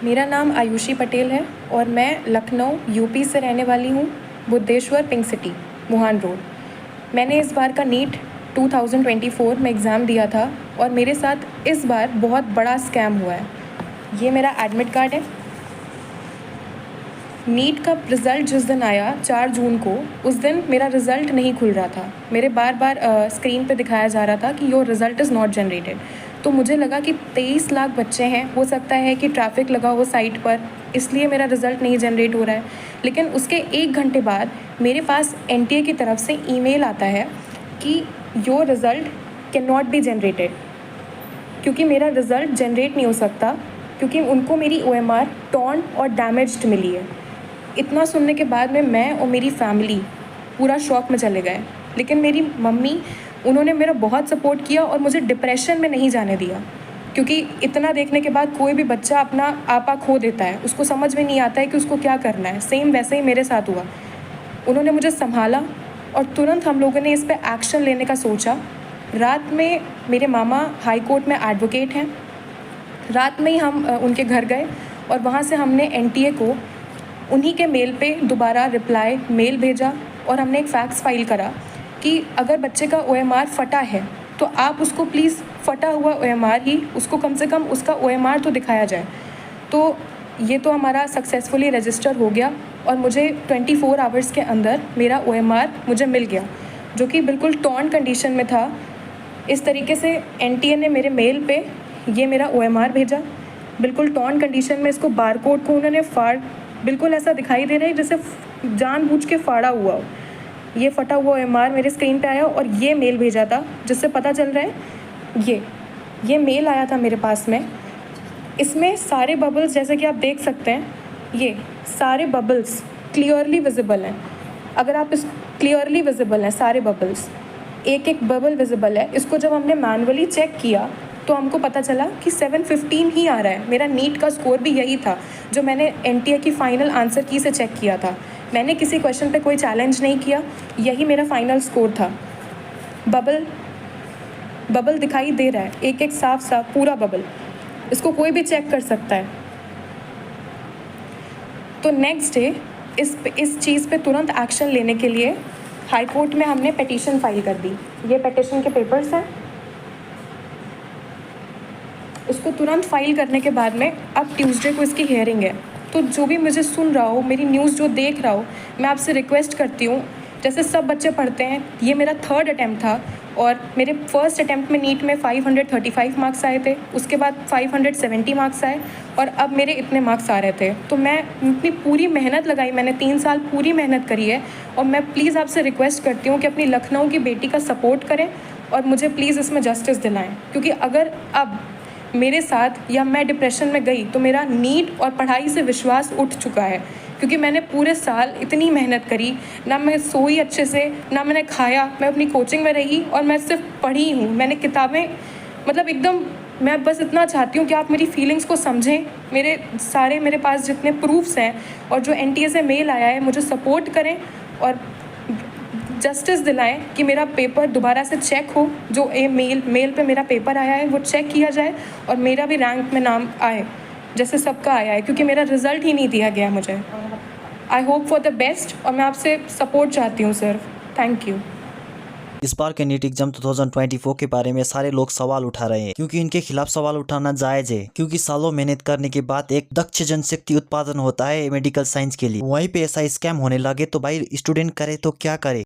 मेरा नाम आयुषी पटेल है और मैं लखनऊ यूपी से रहने वाली हूँ, बुद्धेश्वर पिंक सिटी, मुहान रोड। मैंने इस बार का नीट 2024 में एग्ज़ाम दिया था और मेरे साथ इस बार बहुत बड़ा स्कैम हुआ है। ये मेरा एडमिट कार्ड है। नीट का रिज़ल्ट जिस दिन आया 4 जून को, उस दिन मेरा रिज़ल्ट नहीं खुल रहा था। मेरे बार बार स्क्रीन पे दिखाया जा रहा था कि your result is not generated. तो मुझे लगा कि 23 लाख बच्चे हैं, हो सकता है कि ट्रैफिक लगा हो साइट पर, इसलिए मेरा रिज़ल्ट नहीं जनरेट हो रहा है। लेकिन उसके 1 घंटे बाद मेरे पास एनटीए की तरफ से ईमेल आता है कि your result can not be generated, क्योंकि मेरा रिज़ल्ट जनरेट नहीं हो सकता, क्योंकि उनको मेरी ओएमआर टॉर्न और डैमेज्ड मिली है। इतना सुनने के बाद में मैं और मेरी फैमिली पूरा शॉक में चले गए। लेकिन मेरी मम्मी, उन्होंने मेरा बहुत सपोर्ट किया और मुझे डिप्रेशन में नहीं जाने दिया, क्योंकि इतना देखने के बाद कोई भी बच्चा अपना आपा खो देता है, उसको समझ में नहीं आता है कि उसको क्या करना है। सेम वैसे ही मेरे साथ हुआ। उन्होंने मुझे संभाला और तुरंत हम लोगों ने इस पर एक्शन लेने का सोचा। रात में मेरे मामा हाई कोर्ट में एडवोकेट हैं। रात में ही हम उनके घर गए और वहाँ से हमने एनटीए को उन्हीं के मेल पे दोबारा रिप्लाई मेल भेजा और हमने एक फैक्स फाइल करा कि अगर बच्चे का ओएमआर फटा है तो आप उसको प्लीज़ फटा हुआ ओएमआर ही, उसको कम से कम उसका ओएमआर तो दिखाया जाए। तो ये तो हमारा सक्सेसफुली रजिस्टर हो गया और मुझे 24 आवर्स के अंदर मेरा ओएमआर मुझे मिल गया, जो कि बिल्कुल टॉर्न कंडीशन में था। इस तरीके से एनटीए ने मेरे मेल पे ये मेरा ओएमआर भेजा, बिल्कुल टॉर्न कंडीशन में। इसको बारकोड को उन्होंने बिल्कुल ऐसा दिखाई दे रहा है जैसे जानबूझ के फाड़ा हुआ हो। ये फटा हुआ ओएमआर मेरे स्क्रीन पे आया और ये मेल भेजा था, जिससे पता चल रहा है ये मेल आया था मेरे पास में। इसमें सारे बबल्स, जैसे कि आप देख सकते हैं, ये सारे बबल्स क्लियरली विजिबल हैं। अगर आप इस क्लियरली विजिबल हैं सारे बबल्स, एक एक बबल विजिबल है। इसको जब हमने मैनुअली चेक किया तो हमको पता चला कि 715 ही आ रहा है। मेरा नीट का स्कोर भी यही था जो मैंने एनटीए की फ़ाइनल आंसर की से चेक किया था। मैंने किसी क्वेश्चन पे कोई चैलेंज नहीं किया, यही मेरा फाइनल स्कोर था। बबल दिखाई दे रहा है, एक एक साफ साफ पूरा बबल, इसको कोई भी चेक कर सकता है। तो नेक्स्ट डे इस चीज़ पे तुरंत एक्शन लेने के लिए हाई कोर्ट में हमने पिटीशन फाइल कर दी। ये पिटीशन के पेपर्स हैं। उसको तुरंत फाइल करने के बाद में अब ट्यूसडे को इसकी हियरिंग है। तो जो भी मुझे सुन रहा हो, मेरी न्यूज़ जो देख रहा हो, मैं आपसे रिक्वेस्ट करती हूँ, जैसे सब बच्चे पढ़ते हैं, ये मेरा 3rd अटैम्प्ट था और मेरे फर्स्ट अटैम्प्ट में नीट में 535 मार्क्स आए थे, उसके बाद 570 मार्क्स आए और अब मेरे इतने मार्क्स आ रहे थे। तो मैं इतनी पूरी मेहनत लगाई, मैंने 3 साल पूरी मेहनत करी है और मैं प्लीज़ आपसे रिक्वेस्ट करती हूँ कि अपनी लखनऊ की बेटी का सपोर्ट करें और मुझे प्लीज़ इसमें जस्टिस दिलाएँ, क्योंकि अगर अब मेरे साथ या मैं डिप्रेशन में गई तो मेरा नीट और पढ़ाई से विश्वास उठ चुका है, क्योंकि मैंने पूरे साल इतनी मेहनत करी, ना मैं सोई अच्छे से, ना मैंने खाया, मैं अपनी कोचिंग में रही और मैं सिर्फ पढ़ी हूँ। मैंने किताबें, मतलब एकदम, मैं बस इतना चाहती हूँ कि आप मेरी फीलिंग्स को समझें। मेरे पास जितने प्रूफ्स हैं और जो एनटीए से मेल आया है, मुझे सपोर्ट करें और जस्टिस दिलाएं कि मेरा पेपर दोबारा से चेक हो। जो मेल पे मेरा पेपर आया है वो चेक किया जाए और मेरा भी रैंक में नाम आए जैसे सबका आया है, क्योंकि मेरा रिज़ल्ट ही नहीं दिया गया मुझे। I hope for the best और मैं आपसे सपोर्ट चाहती हूँ सर। Thank you. इस बार के नीट एग्जाम 2024 के बारे में सारे लोग सवाल उठा रहे हैं, क्योंकि इनके खिलाफ सवाल उठाना जायज है, क्योंकि सालों मेहनत करने के बाद एक दक्ष जनशक्ति उत्पादन होता है मेडिकल साइंस के लिए। वहीं पे ऐसा स्कैम होने लगे तो भाई स्टूडेंट करे तो क्या करे।